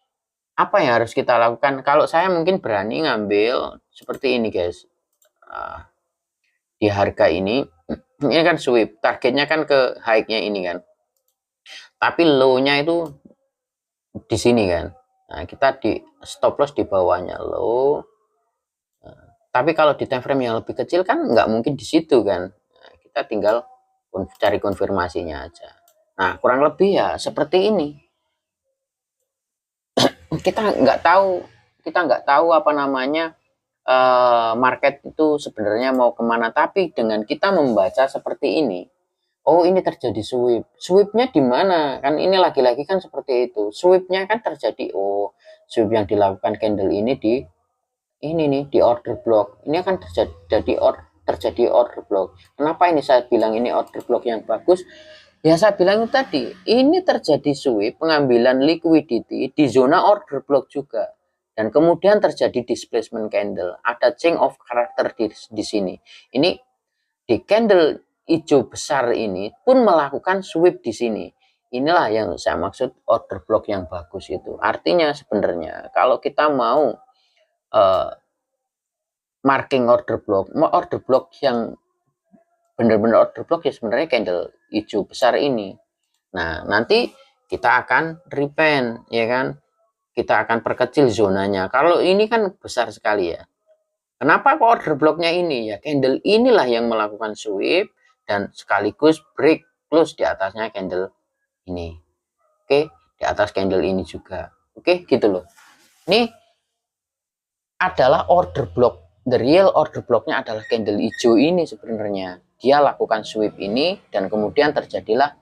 Speaker 1: Apa yang harus kita lakukan? Kalau saya mungkin berani ngambil seperti ini guys. Di harga ini kan sweep, targetnya kan ke high-nya ini kan. Tapi low-nya itu di sini kan. Nah, kita di stop loss di bawahnya low. Tapi kalau di time frame yang lebih kecil kan nggak mungkin di situ kan. Nah, kita tinggal cari konfirmasinya aja. Nah, kurang lebih ya seperti ini. Kita nggak tahu apa namanya, market itu sebenarnya mau kemana, tapi dengan kita membaca seperti ini, oh ini terjadi sweep, sweepnya di mana kan, ini lagi-lagi kan seperti itu, sweepnya kan terjadi, oh sweep yang dilakukan candle ini di ini nih di order block, ini akan terjadi order block. Kenapa ini saya bilang ini order block yang bagus? Ya saya bilang tadi, ini terjadi sweep pengambilan liquidity di zona order block juga. Dan kemudian terjadi displacement candle. Ada change of character di sini. Ini di candle hijau besar ini pun melakukan sweep di sini. Inilah yang saya maksud order block yang bagus itu. Artinya sebenarnya kalau kita mau marking order block yang benar-benar order block ya sebenarnya candle hijau besar ini. Nah, nanti kita akan repen, ya kan? Kita akan perkecil zonanya. Kalau ini kan besar sekali ya. Kenapa kok order blocknya ini? Ya, candle inilah yang melakukan sweep dan sekaligus break close di atasnya candle ini. Oke, di atas candle ini juga. Oke, gitu loh. Ini adalah order block. The real order blocknya adalah candle hijau ini sebenarnya. Dia lakukan sweep ini dan kemudian terjadilah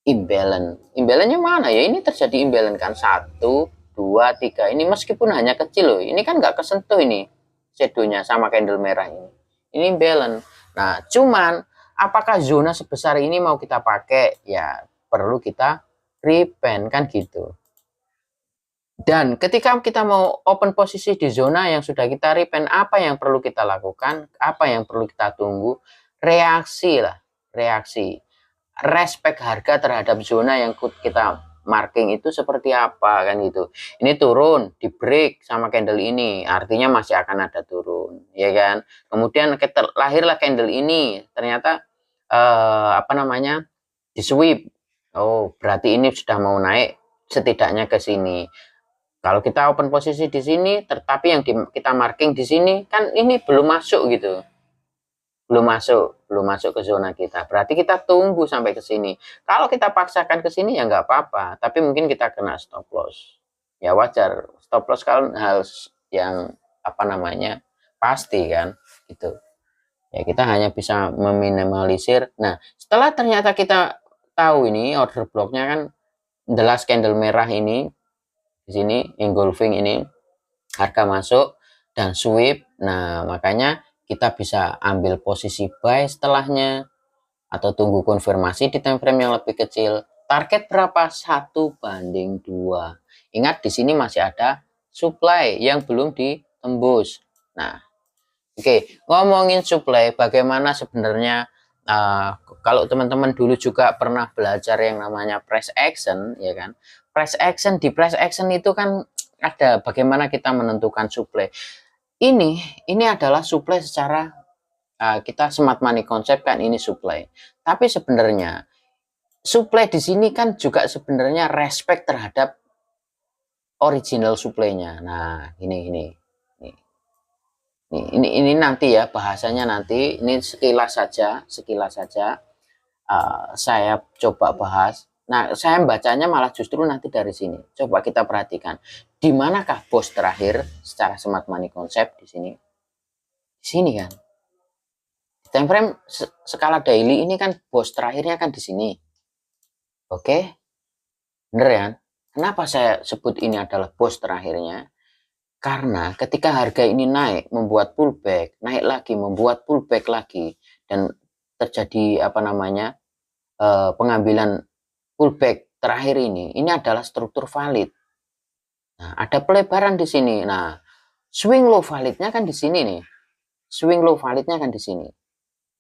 Speaker 1: imbalance. Imbalance-nya mana ya? Ini terjadi imbalance kan. 1, 2, 3. Ini meskipun hanya kecil loh. Ini kan nggak kesentuh ini shadow-nya sama candle merah ini. Ini imbalance. Nah, cuman apakah zona sebesar ini mau kita pakai? Ya, perlu kita repen kan gitu. Dan ketika kita mau open posisi di zona yang sudah kita repen, apa yang perlu kita lakukan? Apa yang perlu kita tunggu? Reaksi lah, reaksi. Respect harga terhadap zona yang kita marking itu seperti apa kan gitu. Ini turun, di break sama candle ini, artinya masih akan ada turun, ya kan. Kemudian lahirlah candle ini, ternyata apa namanya, di sweep. Oh, berarti ini sudah mau naik setidaknya ke sini. Kalau kita open posisi di sini, tetapi yang kita marking di sini kan ini belum masuk gitu, belum masuk ke zona kita. Berarti kita tunggu sampai ke sini. Kalau kita paksakan ke sini ya nggak apa-apa, tapi mungkin kita kena stop loss. Ya wajar, stop loss kan hal yang apa namanya pasti kan, gitu. Ya kita hanya bisa meminimalisir. Nah, setelah ternyata kita tahu ini order blocknya kan the last candle merah ini di sini engulfing ini harga masuk dan sweep. Nah, makanya kita bisa ambil posisi buy setelahnya atau tunggu konfirmasi di time frame yang lebih kecil. Target berapa? 1/2. Ingat di sini masih ada supply yang belum ditembus. Nah, oke, ngomongin supply, bagaimana sebenarnya kalau teman-teman dulu juga pernah belajar yang namanya price action, ya kan? Price action itu kan ada bagaimana kita menentukan supply. Ini adalah supply secara kita smart money konsep kan ini supply. Tapi sebenarnya supply di sini kan juga sebenarnya respect terhadap original supply-nya. Nah, ini. Ini nanti ya bahasanya nanti. Ini sekilas saja saya coba bahas. Nah, saya bacanya malah justru nanti dari sini. Coba kita perhatikan. Di manakah bos terakhir secara smart money konsep di sini? Di sini kan. Time frame skala daily ini kan bos terakhirnya kan di sini. Oke? Bener ya? Kenapa saya sebut ini adalah bos terakhirnya? Karena ketika harga ini naik, membuat pullback, naik lagi, membuat pullback lagi, dan terjadi apa namanya pengambilan pullback terakhir ini adalah struktur valid. Nah, ada pelebaran di sini. Nah, swing low validnya kan di sini nih. Swing low validnya kan di sini.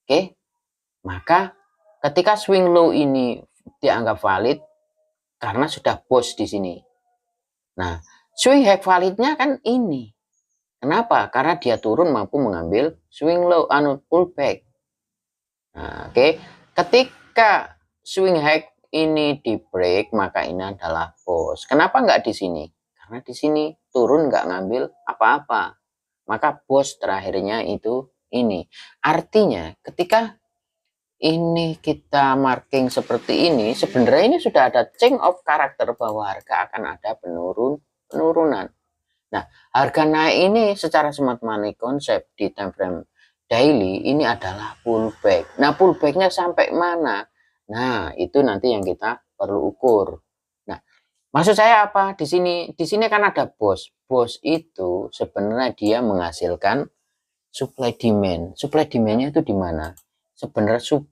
Speaker 1: Oke, maka ketika swing low ini dianggap valid karena sudah bos di sini. Nah, swing high validnya kan ini. Kenapa? Karena dia turun mampu mengambil swing low, pullback. Nah, oke. Ketika swing high ini di break, maka ini adalah pause. Kenapa nggak di sini? Karena di sini turun nggak ngambil apa-apa. Maka pause terakhirnya itu ini. Artinya ketika ini kita marking seperti ini, sebenarnya ini sudah ada change of karakter bahwa harga akan ada penurunan. Nah, harga naik ini secara smart money konsep di time frame daily ini adalah pullback. Nah, pullbacknya sampai mana? Nah, itu nanti yang kita perlu ukur. Nah, maksud saya apa? Di sini kan ada bos. Bos itu sebenarnya dia menghasilkan supply demand. Supply demandnya itu di mana? Sebenarnya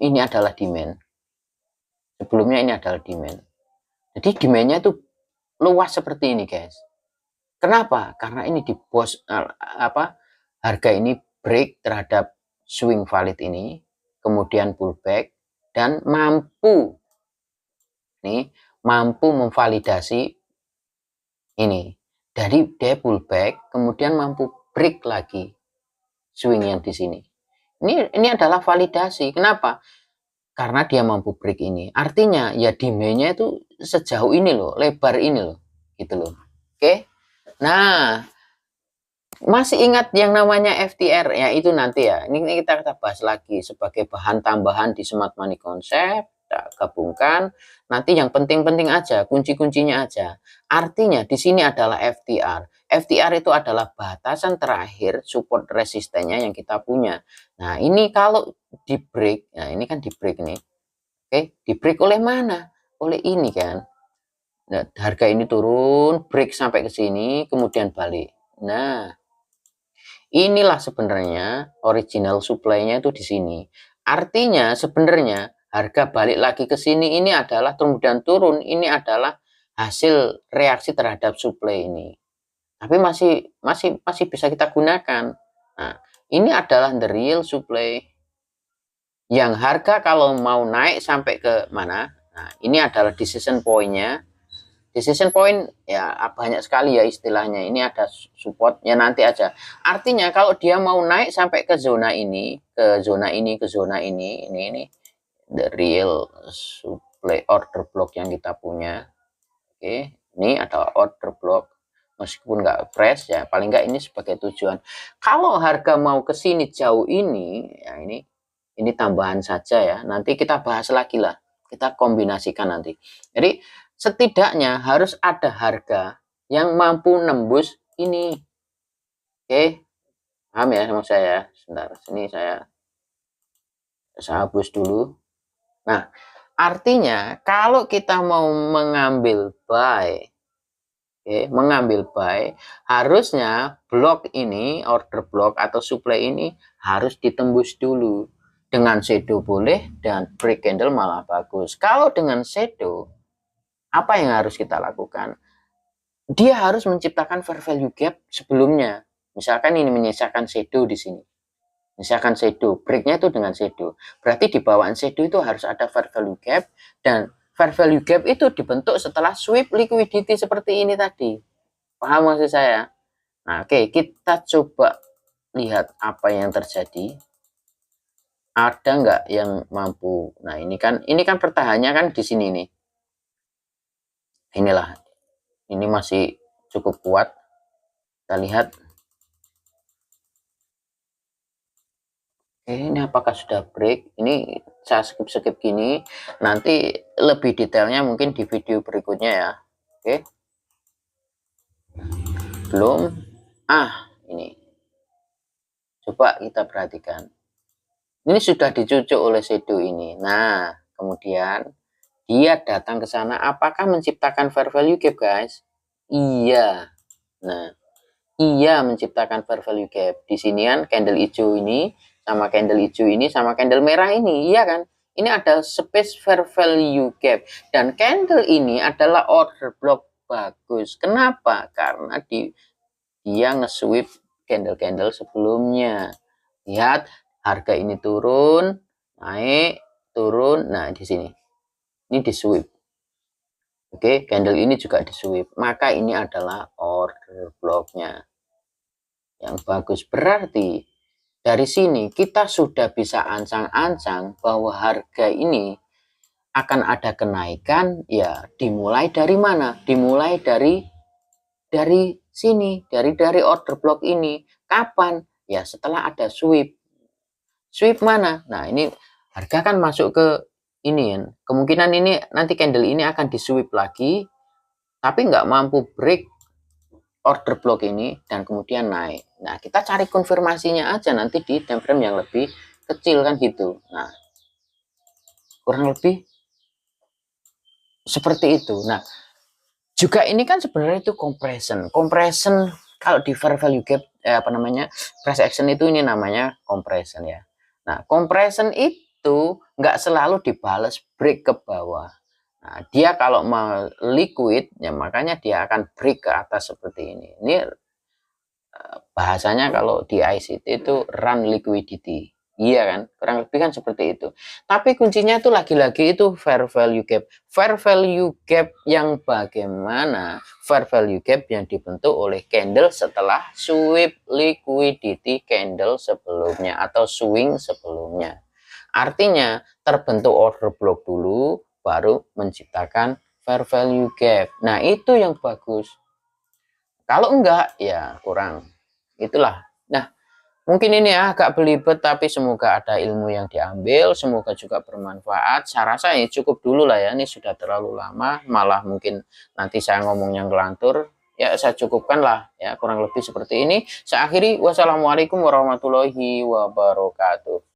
Speaker 1: ini adalah demand. Sebelumnya ini adalah demand. Jadi demandnya itu luas seperti ini, guys. Kenapa? Karena ini di bos harga ini break terhadap swing valid ini, kemudian pullback dan mampu memvalidasi ini dari dia pullback, kemudian mampu break lagi swing yang di sini. Ini adalah validasi. Kenapa? Karena dia mampu break ini. Artinya ya demand-nya itu sejauh ini loh, lebar ini loh, gitu loh. Oke. Nah, masih ingat yang namanya FTR? Ya itu nanti ya. Ini kita bahas lagi sebagai bahan tambahan di Smart Money Concept. Kita gabungkan. Nanti yang penting-penting aja, kunci-kuncinya aja. Artinya di sini adalah FTR. FTR itu adalah batasan terakhir support resistennya yang kita punya. Nah, ini kalau di break, nah ini kan di break nih. Oke, di break oleh mana? Oleh ini kan. Nah, harga ini turun, break sampai ke sini, kemudian balik. Nah, inilah sebenarnya original supply-nya itu di sini. Artinya sebenarnya harga balik lagi ke sini ini adalah kemudian turun, ini adalah hasil reaksi terhadap supply ini. Tapi masih bisa kita gunakan. Nah, ini adalah the real supply yang harga kalau mau naik sampai ke mana? Nah, ini adalah decision point-nya. Decision point ya banyak sekali ya istilahnya. Ini ada support ya nanti aja. Artinya kalau dia mau naik sampai ke zona ini, ke zona ini, ke zona ini the real supply order block yang kita punya. Oke, ini ada order block. Meskipun nggak fresh ya, paling nggak ini sebagai tujuan. Kalau harga mau ke sini jauh ini, ya ini tambahan saja ya. Nanti kita bahas lagi lah. Kita kombinasikan nanti. Jadi setidaknya harus ada harga yang mampu nembus ini. Oke, paham ya sama saya? Sebentar, sini saya hapus dulu. Nah, artinya kalau kita mau mengambil buy, harusnya blok ini, order block atau supply ini harus ditembus dulu. Dengan shadow boleh dan break candle malah bagus. Kalau dengan shadow, apa yang harus kita lakukan? Dia harus menciptakan fair value gap sebelumnya. Misalkan ini menyisakan shadow di sini. Misalkan shadow, breaknya itu dengan shadow. Berarti di bawaan shadow itu harus ada fair value gap, dan fair value gap itu dibentuk setelah sweep liquidity seperti ini tadi. Paham maksud saya? Nah, oke, kita coba lihat apa yang terjadi. Ada nggak yang mampu? Nah, ini kan pertahanannya kan di sini nih. Inilah, ini masih cukup kuat. Kita lihat. Ini apakah sudah break? Ini saya skip gini. Nanti lebih detailnya mungkin di video berikutnya ya. Oke. Belum. Ini. Coba kita perhatikan. Ini sudah dicucuk oleh shadow ini. Nah, kemudian dia datang ke sana. Apakah menciptakan fair value gap, guys? Iya. Nah, iya menciptakan fair value gap. Di sini kan candle hijau ini sama candle hijau ini sama candle merah ini, iya kan? Ini ada space fair value gap, dan candle ini adalah order block bagus. Kenapa? Karena dia nge-sweep candle-candle sebelumnya. Lihat, harga ini turun, naik, turun. Nah, di sini. Ini di sweep. Oke, candle ini juga di sweep, maka ini adalah order blocknya yang bagus. Berarti dari sini kita sudah bisa ancang-ancang bahwa harga ini akan ada kenaikan. Ya, dimulai dari mana? Dimulai dari sini, dari order block ini. Kapan? Ya, setelah ada sweep. Sweep mana? Nah, ini harga kan masuk ke ini ya. Kemungkinan ini nanti candle ini akan di sweep lagi, tapi nggak mampu break order block ini dan kemudian naik. Nah, kita cari konfirmasinya aja nanti di time frame yang lebih kecil kan gitu. Nah, kurang lebih seperti itu. Nah, juga ini kan sebenarnya itu compression. Compression kalau di fair value gap apa namanya? Price action itu ini namanya compression ya. Nah, compression itu nggak selalu dibales break ke bawah. Nah, dia kalau mau liquid ya makanya dia akan break ke atas seperti ini. Ini bahasanya kalau di ICT itu run liquidity. Iya kan, kurang lebih kan seperti itu. Tapi kuncinya itu lagi-lagi itu fair value gap. Fair value gap yang bagaimana? Fair value gap yang dibentuk oleh candle setelah sweep liquidity candle sebelumnya atau swing sebelumnya. Artinya terbentuk order block dulu, baru menciptakan fair value gap. Nah itu yang bagus. Kalau enggak, ya kurang. Itulah. Nah, mungkin ini agak belibet, tapi semoga ada ilmu yang diambil. Semoga juga bermanfaat. Saya rasa ini cukup dulu lah ya. Ini sudah terlalu lama. Malah mungkin nanti saya ngomongnya ngelantur. Ya, saya cukupkan lah. Ya, kurang lebih seperti ini. Saya akhiri. Wassalamualaikum warahmatullahi wabarakatuh.